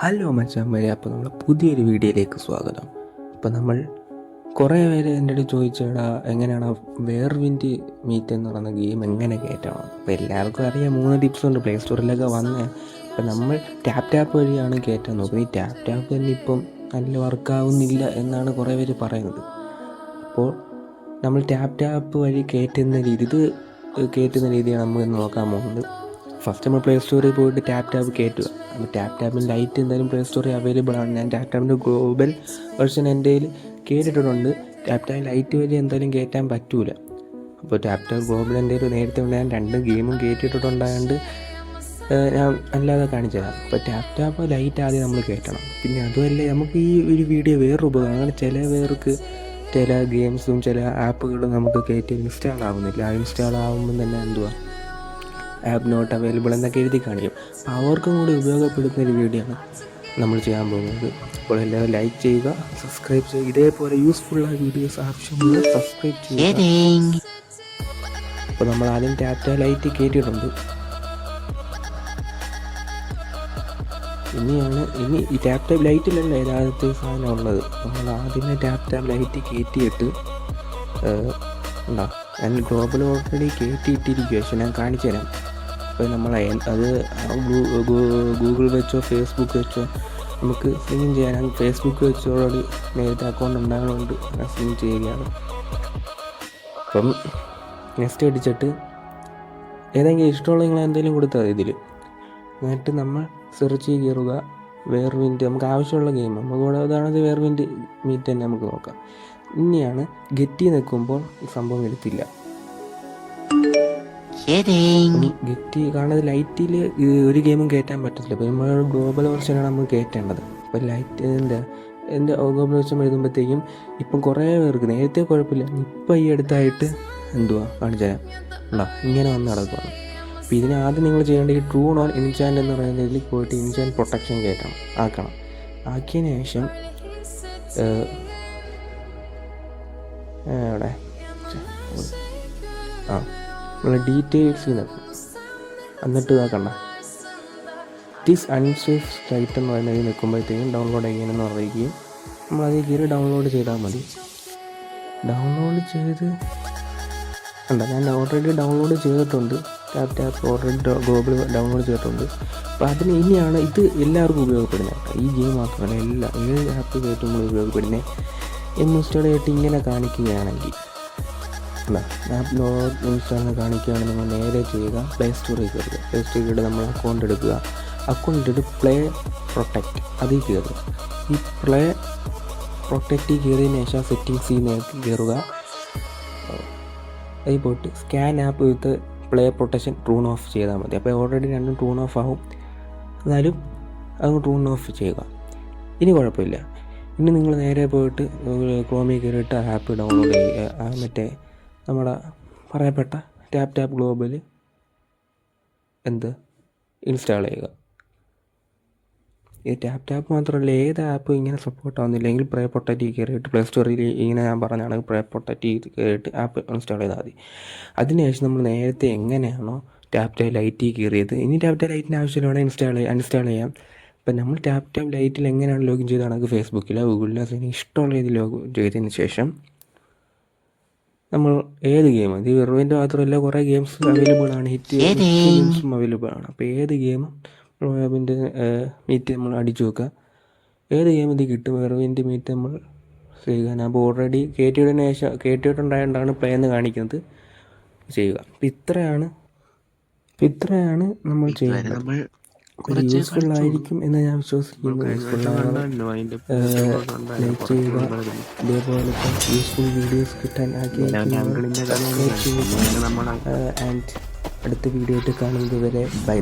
Hello മച്ചാന്മാരെ, അപ്പോൾ നമ്മൾ പുതിയൊരു വീഡിയോയിലേക്ക് സ്വാഗതം. അപ്പോൾ നമ്മൾ കുറേ പേര് എൻ്റെ അടുത്ത് ചോദിച്ചേടാ എങ്ങനെയാണ് വേർവിൻ്റെ മീറ്റ് എന്ന് പറയുന്ന ഗെയിം എങ്ങനെ കയറ്റണം. അപ്പോൾ എല്ലാവർക്കും അറിയാം 3 ടിപ്സ് ഉണ്ട് പ്ലേ സ്റ്റോറിലൊക്കെ വന്ന്. അപ്പോൾ നമ്മൾ ടാപ്പ് വഴിയാണ് കയറ്റാൻ നോക്കുന്നത്. ഈ ടാപ്പ് തന്നെ ഇപ്പം നല്ല വർക്കാവുന്നില്ല എന്നാണ് കുറേ പേര് പറയുന്നത്. അപ്പോൾ നമ്മൾ ടാപ്പ് വഴി കയറ്റുന്ന രീതിയാണ് നമ്മൾ ഇന്ന് നോക്കാൻ പോകുന്നത്. ഫസ്റ്റ് നമ്മൾ പ്ലേ സ്റ്റോറിൽ പോയിട്ട് ടാപ്പ് കയറ്റുക. അപ്പോൾ ടാപ്പിൽ ലൈറ്റ് എന്തായാലും പ്ലേ സ്റ്റോറിൽ അവൈലബിൾ ആണ്. ഞാൻ ടാപ്പിൻ്റെ ഗ്ലോബൽ വെർഷൻ എൻ്റെ കയ്യിൽ കയറ്റിയിട്ടുണ്ട്. ടാപ്പ് ലൈറ്റ് വഴി എന്തായാലും കയറ്റാൻ പറ്റൂല. അപ്പോൾ ടാപ്പ് ഗ്ലോബൽ എൻ്റെ കയ്യിൽ നേരത്തെ ഉണ്ട്. ഞാൻ 2 ഗെയിമും കയറ്റിയിട്ടുണ്ടായതുകൊണ്ട് ഞാൻ അല്ലാതെ കാണിച്ചു തരാം. അപ്പോൾ ടാപ്പ് ലൈറ്റ് ആദ്യം നമ്മൾ കയറ്റണം. പിന്നെ അതുമല്ല, നമുക്ക് ഈ ഒരു വീഡിയോ വേറൊരു ഉപകാരം. അങ്ങനെ ചില പേർക്ക് ചില ഗെയിംസും ചില ആപ്പുകളും നമുക്ക് കയറ്റി ഇൻസ്റ്റാൾ ആവുന്നില്ല. ആ ഇൻസ്റ്റാൾ ആകുമ്പം തന്നെ ആപ്പ് നോട്ട് അവൈലബിൾ എന്നൊക്കെ എഴുതി കാണിക്കും. അപ്പോൾ അവർക്കും കൂടി ഉപയോഗപ്പെടുത്തുന്ന ഒരു വീഡിയോ ആണ് നമ്മൾ ചെയ്യാൻ പോകുന്നത്. അപ്പോൾ എല്ലാവരും ലൈക്ക് ചെയ്യുക, സബ്സ്ക്രൈബ് ചെയ്യുക. ഇതേപോലെ യൂസ്ഫുള്ളായ വീഡിയോസ് ആവശ്യമുള്ള സബ്സ്ക്രൈബ് ചെയ്യുക. അപ്പോൾ നമ്മൾ ആദ്യം ടാപ്പ് ലൈറ്റ് കയറ്റിയിട്ടുണ്ട്. ഇനി ഈ ടാപ്പ് ലൈറ്റിലല്ല യഥാർത്ഥ സാധനം ഉള്ളത്. നമ്മൾ ആദ്യമേ ടാപ്പ് ലൈറ്റ് കയറ്റിയിട്ട് ഞാൻ ഗ്ലോബൽ ഓൾറെഡി കയറ്റിയിട്ടിരിക്കുക. പക്ഷെ ഞാൻ കാണിച്ചു തരാം. അപ്പോൾ നമ്മൾ അത് ഗൂഗിൾ വെച്ചോ ഫേസ്ബുക്ക് വെച്ചോ നമുക്ക് സ്ട്രീം ചെയ്യാൻ. ഞാൻ ഫേസ്ബുക്ക് വെച്ച് ഓൾറെഡി നേരത്തെ അക്കൗണ്ട് ഉണ്ടാകുന്നതുകൊണ്ട് ഞാൻ സ്ട്രീം ചെയ്യുകയാണ്. അപ്പം നെക്സ്റ്റ് അടിച്ചിട്ട് ഏതെങ്കിലും ഇഷ്ടമുള്ള നിങ്ങൾ എന്തെങ്കിലും കൊടുത്താൽ മതി ഇതിൽ. എന്നിട്ട് നമ്മൾ സെർച്ച് കയറുക. വേർവിൻ്റെ നമുക്ക് ആവശ്യമുള്ള ഗെയിം നമുക്ക് അതാണത് വേർവിൻ്റെ മീറ്റ് തന്നെ നമുക്ക് നോക്കാം. ഇനിയാണ് ഗെറ്റി നിൽക്കുമ്പോൾ ഈ സംഭവം എടുത്തില്ല. ഗെറ്റി കാണുന്നത് ലൈറ്റിൽ ഒരു ഗെയിമും കയറ്റാൻ പറ്റത്തില്ല. അപ്പോൾ നമ്മൾ ഗ്ലോബൽ വെർഷനാണ് നമ്മൾ കയറ്റേണ്ടത്. അപ്പോൾ ലൈറ്റ് എൻ്റെ ഗ്ലോബൽ വെർഷൻ എഴുതുമ്പോഴത്തേക്കും ഇപ്പം കുറേ പേർക്ക് നേരത്തെ കുഴപ്പമില്ല, ഇപ്പം ഈ അടുത്തായിട്ട് കാണിച്ചു തരാം. ഇങ്ങനെ വന്ന് നടക്കുകയാണ്. അപ്പോൾ ഇതിന് ആദ്യം നിങ്ങൾ ചെയ്യേണ്ടത് ഈ ട്രൂ ഓൺ ഇൻചാൻറ്റ് എന്ന് പറയുന്നതിൽ പോയിട്ട് ഇൻചാൻറ്റ് പ്രൊട്ടക്ഷൻ ആക്കണം. ആക്കിയതിന് ശേഷം അവിടെ നമ്മൾ ഡീറ്റെയിൽസ് നിൽക്കും. എന്നിട്ട് ഇതാക്കണ്ട ദിസ് അൺസേഫ് സൈറ്റ് എന്ന് പറയുന്നത് നിൽക്കുമ്പോഴത്തേക്കും ഡൗൺലോഡ് ചെയ്യാനെന്ന് പറയുകയും നമ്മളതിൽ കയറി ഡൗൺലോഡ് ചെയ്താൽ മതി. ഡൗൺലോഡ് ചെയ്ത് ഞാൻ ഓൾറെഡി ഡൗൺലോഡ് ചെയ്തിട്ടുണ്ട്. ടാപ്പ് ഓൾറെഡി ഗ്ലോബൽ ഡൗൺലോഡ് ചെയ്തിട്ടുണ്ട്. അപ്പോൾ അതിന് ഇനിയാണ് ഇത് എല്ലാവർക്കും ഉപയോഗപ്പെടുന്നത്. ഈ ഗെയിം മാത്രമല്ല, ഏത് ആപ്പ് കയറ്റുമ്പോൾ ഉപയോഗപ്പെടുന്നത് ഇൻസ്റ്റാൾ ചെയ്തിട്ട് ഇങ്ങനെ കാണിക്കുകയാണെങ്കിൽ ആപ്പ് ലോഡ് ഇൻസ്റ്റാൾ കാണിക്കുകയാണെങ്കിൽ നിങ്ങൾ നേരെ ചെയ്യുക, പ്ലേ സ്റ്റോറിൽ കയറുക. പ്ലേ സ്റ്റോറിൽ കയറി നമ്മൾ അക്കൗണ്ട് എടുക്കുക. അക്കൗണ്ട് എടുത്ത് പ്ലേ പ്രൊട്ടക്റ്റ് അതിൽ കയറുക. ഈ പ്ലേ പ്രൊട്ടക്റ്റിൽ കയറിയതിന് ശേഷം സെറ്റിങ്സിൽ കയറുക. അതിൽ പോയിട്ട് scan app with Play protection turn off ചെയ്താൽ മതി. അപ്പോൾ ഓൾറെഡി രണ്ടും ട്രൂൺ ഓഫ് ആവും. എന്നാലും അത് ട്രൂൺ ഓഫ് ചെയ്യുക. ഇനി കുഴപ്പമില്ല. ഇനി നിങ്ങൾ നേരെ പോയിട്ട് ക്രോമിൽ കയറിയിട്ട് ആപ്പ് ഡൗൺലോഡ് ചെയ്യുക. മറ്റേ നമ്മുടെ പറയപ്പെട്ട ടാപ്പ് ഗ്ലോബൽ ഇൻസ്റ്റാൾ ചെയ്യുക. ഈ ടാപ്പ് മാത്രമല്ല, ഏത് ആപ്പ് ഇങ്ങനെ സപ്പോർട്ട് ആവുന്നില്ലെങ്കിൽ പ്രേ പ്രൊട്ടക്റ്റിൽ കയറിയിട്ട് പ്ലേ സ്റ്റോറിൽ ഇങ്ങനെ ഞാൻ പറഞ്ഞാണ് പ്രേ പ്രൊട്ടക്റ്റിൽ കയറിയിട്ട് ആപ്പ് ഇൻസ്റ്റാൾ ചെയ്താൽ മതി. അതിനുശേഷം നമ്മൾ നേരത്തെ എങ്ങനെയാണോ ടാപ്പ് ലൈറ്റിൽ കയറിയത്, ഇനി ടാപ്പ് ലൈറ്റിന് ആവശ്യമില്ല, വേണമെങ്കിൽ അൺഇൻസ്റ്റാൾ ചെയ്യാം. ഇപ്പം നമ്മൾ ടാപ്പ് ലൈറ്റിൽ എങ്ങനെയാണ് ലോഗിൻ ചെയ്താണെങ്കിൽ ഫേസ്ബുക്കിലോ ഗൂഗിളിലോ ഇഷ്ടമുള്ള രീതിയിൽ ലോഗിൻ ചെയ്തതിന് ശേഷം നമ്മൾ ഏത് ഗെയിം, ഇത് വെറുവിൻ്റെ മാത്രമല്ല കുറേ ഗെയിംസ് അവൈലബിൾ ആണ്, ഹിറ്റ് ഗെയിംസും അവൈലബിൾ ആണ്. അപ്പോൾ ഏത് ഗെയിമും വെറുവിൻ്റെ മീറ്റ് നമ്മൾ അടിച്ചു നോക്കുക. ഏത് ഗെയിം ഇത് കിട്ടും വെറുവിൻ്റെ മീറ്റ് നമ്മൾ ചെയ്യുക. ഞാൻ അപ്പോൾ ഓൾറെഡി കയറ്റിയിട്ടുണ്ടായതുകൊണ്ടാണ് പ്ലേ എന്ന് കാണിക്കുന്നത്. ചെയ്യുക. അപ്പോൾ ഇത്രയാണ് നമ്മൾ ചെയ്യുന്നത്. യൂസ്ഫുൾ ആയിരിക്കും എന്ന് ഞാൻ വിശ്വസിക്കുന്നു. ലൈക്ക് ചെയ്യുക. ഇതേപോലത്തെ യൂസ്ഫുൾ വീഡിയോസ് കിട്ടാൻ ആഗ്രഹിക്കുന്നവർ ആൻഡ് അടുത്ത വീഡിയോ ആയിട്ട് കാണുന്നത് വരെ ബൈ.